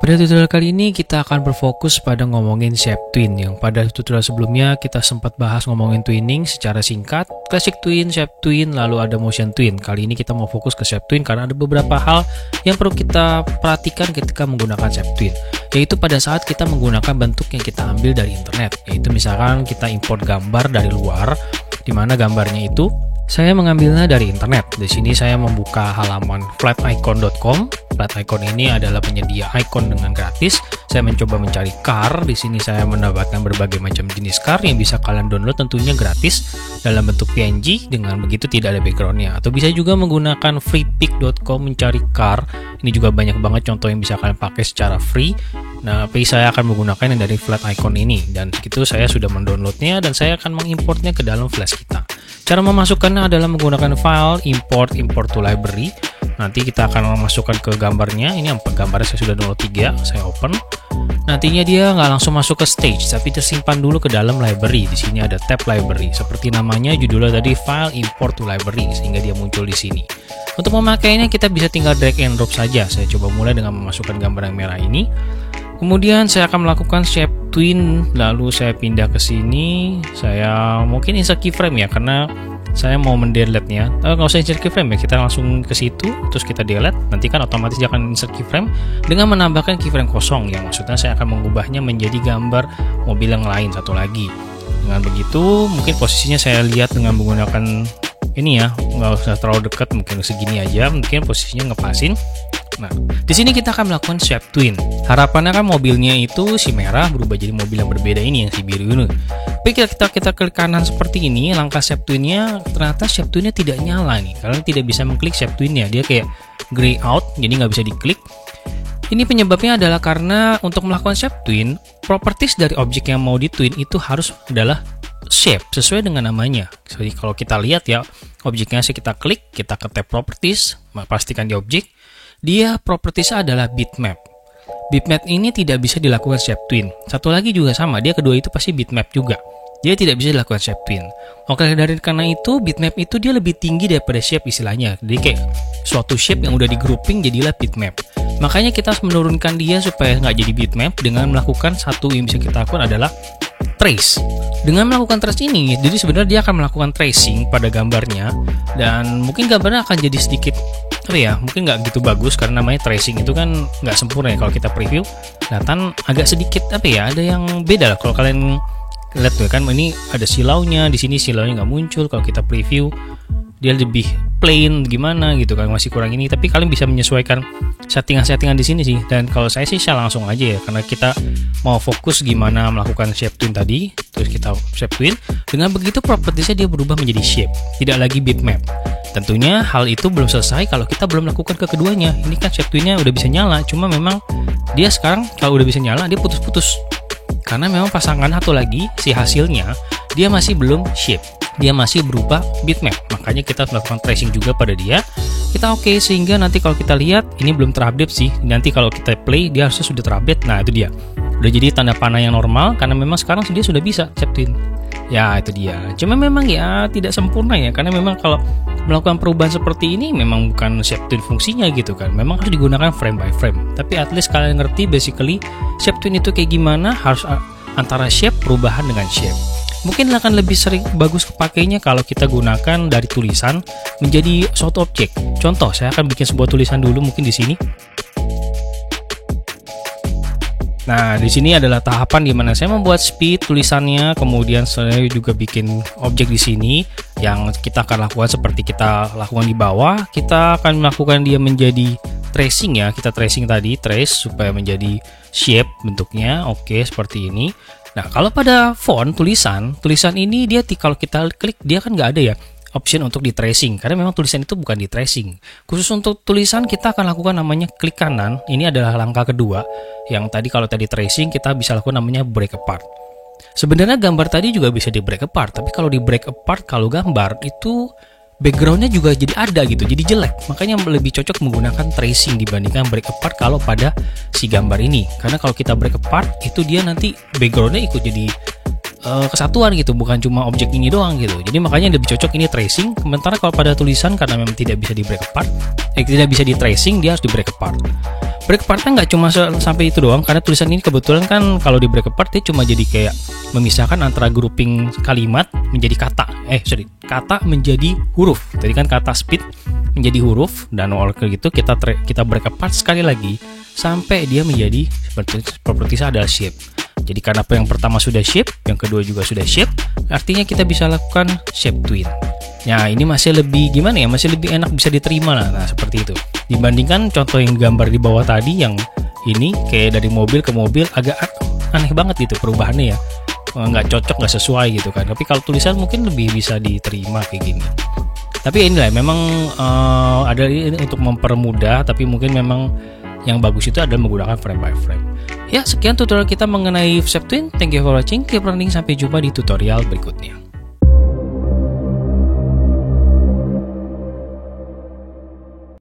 Pada tutorial kali ini kita akan berfokus pada ngomongin shape twin. Yang pada tutorial sebelumnya kita sempat bahas ngomongin twinning secara singkat, classic twin, shape twin, lalu ada motion twin. Kali ini kita mau fokus ke shape twin karena ada beberapa hal yang perlu kita perhatikan ketika menggunakan shape twin, yaitu pada saat kita menggunakan bentuk yang kita ambil dari internet. Yaitu misalkan kita import gambar dari luar, di mana gambarnya itu saya mengambilnya dari internet. Di sini saya membuka halaman flaticon.com. Flaticon ini adalah penyedia icon dengan gratis. Saya mencoba mencari car. Di sini saya mendapatkan berbagai macam jenis car yang bisa kalian download tentunya gratis dalam bentuk PNG. Dengan begitu tidak ada backgroundnya. Atau bisa juga menggunakan freepik.com mencari car. Ini juga banyak banget contoh yang bisa kalian pakai secara free. Nah, tapi saya akan menggunakan yang dari Flaticon ini. Dan itu saya sudah mendownloadnya dan saya akan mengimportnya ke dalam flash kita. Cara memasukkannya adalah menggunakan file import to library. Nanti kita akan memasukkan ke gambarnya. Ini gambarnya saya sudah download 3, saya open. Nantinya dia nggak langsung masuk ke stage, tapi tersimpan dulu ke dalam library. Di sini ada tab library. Seperti namanya, judulnya tadi file import to library, sehingga dia muncul di sini. Untuk memakainya kita bisa tinggal drag and drop saja. Saya coba mulai dengan memasukkan gambar yang merah ini. Kemudian saya akan melakukan shape twin, lalu saya pindah ke sini. Saya mungkin insert keyframe ya, karena saya mau mendelete-nya. Nggak usah insert keyframe ya, kita langsung ke situ, terus kita delete. Nanti kan otomatis dia akan insert keyframe dengan menambahkan keyframe kosong, yang maksudnya saya akan mengubahnya menjadi gambar mobil yang lain satu lagi. Dengan begitu, mungkin posisinya saya lihat dengan menggunakan ini ya, nggak usah terlalu dekat, mungkin segini aja, mungkin posisinya ngepasin. Nah, di sini kita akan melakukan shape twin. Harapannya kan mobilnya itu si merah berubah jadi mobil yang berbeda ini, yang si biru ini. Tapi kita klik kanan seperti ini, langkah shape twinnya, ternyata shape twinnya tidak nyala nih. Kalian tidak bisa mengklik shape twinnya, dia kayak gray out, jadi nggak bisa diklik. Ini penyebabnya adalah karena untuk melakukan shape twin, properties dari objek yang mau di twin itu harus adalah shape sesuai dengan namanya. Jadi kalau kita lihat ya, objeknya kita klik, kita ke tab properties, pastikan di objek. Dia propertiesnya adalah bitmap. Bitmap ini tidak bisa dilakukan shape twin. Satu lagi juga sama, dia kedua itu pasti bitmap juga. Dia tidak bisa dilakukan shape twin. Oke, dari karena itu bitmap itu dia lebih tinggi daripada shape istilahnya. Jadi kayak suatu shape yang udah di grouping jadilah bitmap. Makanya kita harus menurunkan dia supaya nggak jadi bitmap dengan melakukan satu yang bisa kita lakukan adalah trace. Dengan melakukan trace ini, jadi sebenarnya dia akan melakukan tracing pada gambarnya, dan mungkin gambarnya akan jadi sedikit mungkin nggak gitu bagus karena namanya tracing itu kan nggak sempurna ya. Kalau kita preview, kelihatan agak sedikit ada yang beda lah. Kalau kalian lihat tuh kan, ini ada silaunya, di sini silaunya nggak muncul. Kalau kita preview, dia lebih plain gimana gitu kan, masih kurang ini. Tapi kalian bisa menyesuaikan settingan-settingan di sini sih. Dan kalau saya sih langsung aja ya, karena kita mau fokus gimana melakukan shape twin tadi. Terus kita shape twin, dengan begitu propertiesnya dia berubah menjadi shape, tidak lagi bitmap. Tentunya hal itu belum selesai kalau kita belum lakukan ke keduanya. Ini kan shape twinnya udah bisa nyala, cuma memang dia sekarang kalau udah bisa nyala dia putus-putus. Karena memang pasangan satu lagi si hasilnya dia masih belum shape, dia masih berupa bitmap. Makanya kita melakukan tracing juga pada dia. Kita oke, sehingga nanti kalau kita lihat ini belum terupdate sih. Nanti kalau kita play dia harusnya sudah terupdate. Nah itu dia, udah jadi tanda panah yang normal karena memang sekarang dia sudah bisa shape twin. Ya itu dia. Cuma memang ya tidak sempurna ya, karena memang kalau melakukan perubahan seperti ini memang bukan shape twin fungsinya gitu kan. Memang harus digunakan frame by frame. Tapi at least kalian ngerti basically shape twin itu kayak gimana, harus antara shape perubahan dengan shape. Mungkin akan lebih sering bagus kepakainya kalau kita gunakan dari tulisan menjadi suatu objek. Contoh, saya akan bikin sebuah tulisan dulu mungkin di sini. Nah, di sini adalah tahapan di mana saya membuat speed tulisannya, kemudian saya juga bikin objek di sini yang kita akan lakukan seperti kita lakukan di bawah. Kita akan melakukan dia menjadi tracing ya. Kita tracing tadi, trace supaya menjadi shape bentuknya. Oke, seperti ini. Nah, kalau pada font tulisan ini dia kalau kita klik dia kan nggak ada ya option untuk di tracing, karena memang tulisan itu bukan di tracing. Khusus untuk tulisan kita akan lakukan namanya klik kanan. Ini adalah langkah kedua. Yang tadi kalau tadi tracing kita bisa lakukan namanya break apart. Sebenarnya gambar tadi juga bisa di break apart, tapi kalau di break apart kalau gambar itu backgroundnya juga jadi ada gitu, jadi jelek. Makanya lebih cocok menggunakan tracing dibandingkan break apart kalau pada si gambar ini. Karena kalau kita break apart itu dia nanti backgroundnya ikut jadi kesatuan gitu, bukan cuma objek ini doang gitu. Jadi makanya lebih cocok ini tracing. Sementara kalau pada tulisan karena memang tidak bisa di break apart, tidak bisa di tracing, dia harus di break apart. Break partnya nggak cuma sampai itu doang, karena tulisan ini kebetulan kan kalau di break apart dia cuma jadi kayak memisahkan antara grouping kalimat menjadi kata. Kata menjadi huruf. Tadi kan kata speed menjadi huruf, dan oleh gitu kita break apart sekali lagi sampai dia menjadi properties adalah shape. Jadi karena yang pertama sudah shape, yang kedua juga sudah shape, artinya kita bisa lakukan shape twin. Nah, ini masih lebih gimana ya? Masih lebih enak, bisa diterima lah. Nah, seperti itu. Dibandingkan contoh yang gambar di bawah tadi, yang ini kayak dari mobil ke mobil, agak aneh banget gitu perubahannya ya. Nggak cocok, nggak sesuai gitu kan. Tapi kalau tulisan mungkin lebih bisa diterima kayak gini. Tapi inilah memang ada ini untuk mempermudah, tapi mungkin memang yang bagus itu adalah menggunakan frame by frame. Ya, sekian tutorial kita mengenai shape twin. Thank you for watching. Keep learning. Sampai jumpa di tutorial berikutnya.